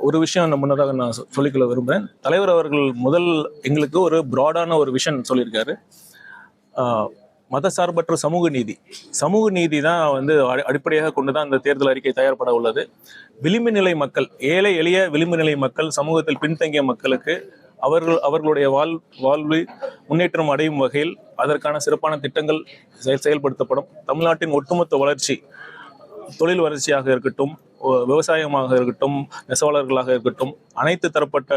ஒரு விஷயம் முன்னதாக நான் சொல்லிக்கொள்ள விரும்புகிறேன். தலைவர் அவர்கள் எங்களுக்கு ஒரு பிராடான ஒரு விஷன் சொல்லியிருக்காரு. மதசார்பற்ற சமூக நீதி. சமூக நீதி தான் அடிப்படையாக கொண்டு தான் இந்த தேர்தல் அறிக்கை தயார்பட உள்ளது. விளிம்பு நிலை மக்கள், ஏழை எளிய விளிம்பு நிலை மக்கள், சமூகத்தில் பின்தங்கிய மக்களுக்கு அவர்களுடைய வாழ்வு முன்னேற்றம் அடையும் வகையில் அதற்கான சிறப்பான திட்டங்கள் செயல்படுத்தப்படும். தமிழ்நாட்டின் ஒட்டுமொத்த வளர்ச்சி, தொழில் வளர்ச்சியாக இருக்கட்டும், விவசாயமாக இருக்கட்டும், நெசவாளர்களாக இருக்கட்டும், அனைத்து தரப்பட்ட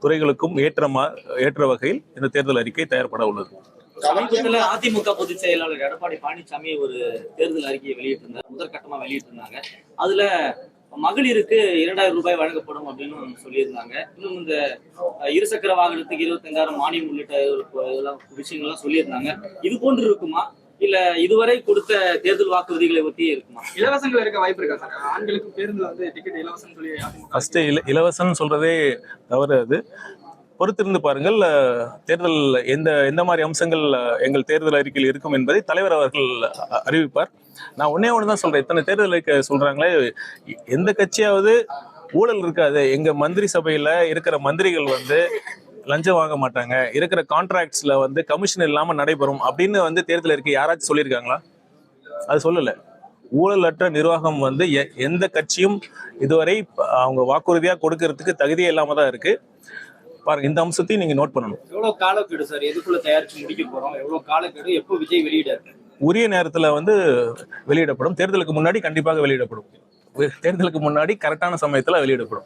துறைகளுக்கும் ஏற்ற வகையில் இந்த தேர்தல் அறிக்கை தயார்பட உள்ளது. சமீபத்தில் அதிமுக பொதுச் செயலாளர் எடப்பாடி பழனிசாமி ஒரு தேர்தல் அறிக்கையை வெளியிட்டிருந்தார். முதற்கட்டமா வெளியிட்டிருந்தாங்க. அதுல மகளிருக்கு 2000 ரூபாய் வழங்கப்படும் அப்படின்னு சொல்லியிருந்தாங்க. இன்னும் இந்த இருசக்கர வாகனத்துக்கு 25,000 மானியம் உள்ளிட்ட விஷயங்கள்லாம் சொல்லியிருந்தாங்க. இது போன்று இருக்குமா, இல்ல இதுவரை கொடுத்த தேர்தல் வாக்குறுதிகளை ஒட்டி இருக்குமா? இலவசங்கள் இருக்க வாய்ப்பு இருக்கா சார்? ஆண்களுக்கு பேருந்துல டிக்கெட் இலவசம் சொல்லி ஃபர்ஸ்ட் இலவசம் சொல்றதே தவறு. அது பொறுத்திருந்து பாருங்கள். தேர்தல் எந்த மாதிரி அம்சங்கள் எங்கள் தேர்தல் அறிக்கையில் இருக்கும் என்பதை தலைவர் அவர்கள் அறிவிப்பார். நான் ஒன்னே தான் சொல்றேன். இத்தனை தேர்தல் அறிக்கை சொல்றாங்களே, எந்த கட்சியாவது ஊழல் இருக்காது. எங்க மந்திரி சபையில இருக்கிற மந்திரிகள் லஞ்சம் வாங்க மாட்டாங்க, இருக்கிற கான்ட்ராக்ட்ஸ்ல கமிஷன் இல்லாம நடைபெறும் அப்படின்னு தேர்தல் அறிக்கை யாராச்சும் சொல்லியிருக்காங்களா? அது சொல்லல. ஊழலற்ற நிர்வாகம் எந்த கட்சியும் இதுவரை அவங்க வாக்குறுதியா கொடுக்கறதுக்கு தகுதியே இல்லாம தான் இருக்கு. பாருங்க, இந்த அம்சத்தையும் நீங்க நோட் பண்ணணும். எவ்வளவு காலக்கெடு சார்? எதுக்குள்ள தயாரிச்சு முடிக்க போறோம்? எவ்வளவு காலக்கெடு? எப்போ விஜய் வெளியிட? உரிய நேரத்துல வெளியிடப்படும். தேர்தலுக்கு முன்னாடி கண்டிப்பாக வெளியிடப்படும். தேர்தலுக்கு முன்னாடி கரெக்டான சமயத்துல வெளியிடப்படும்.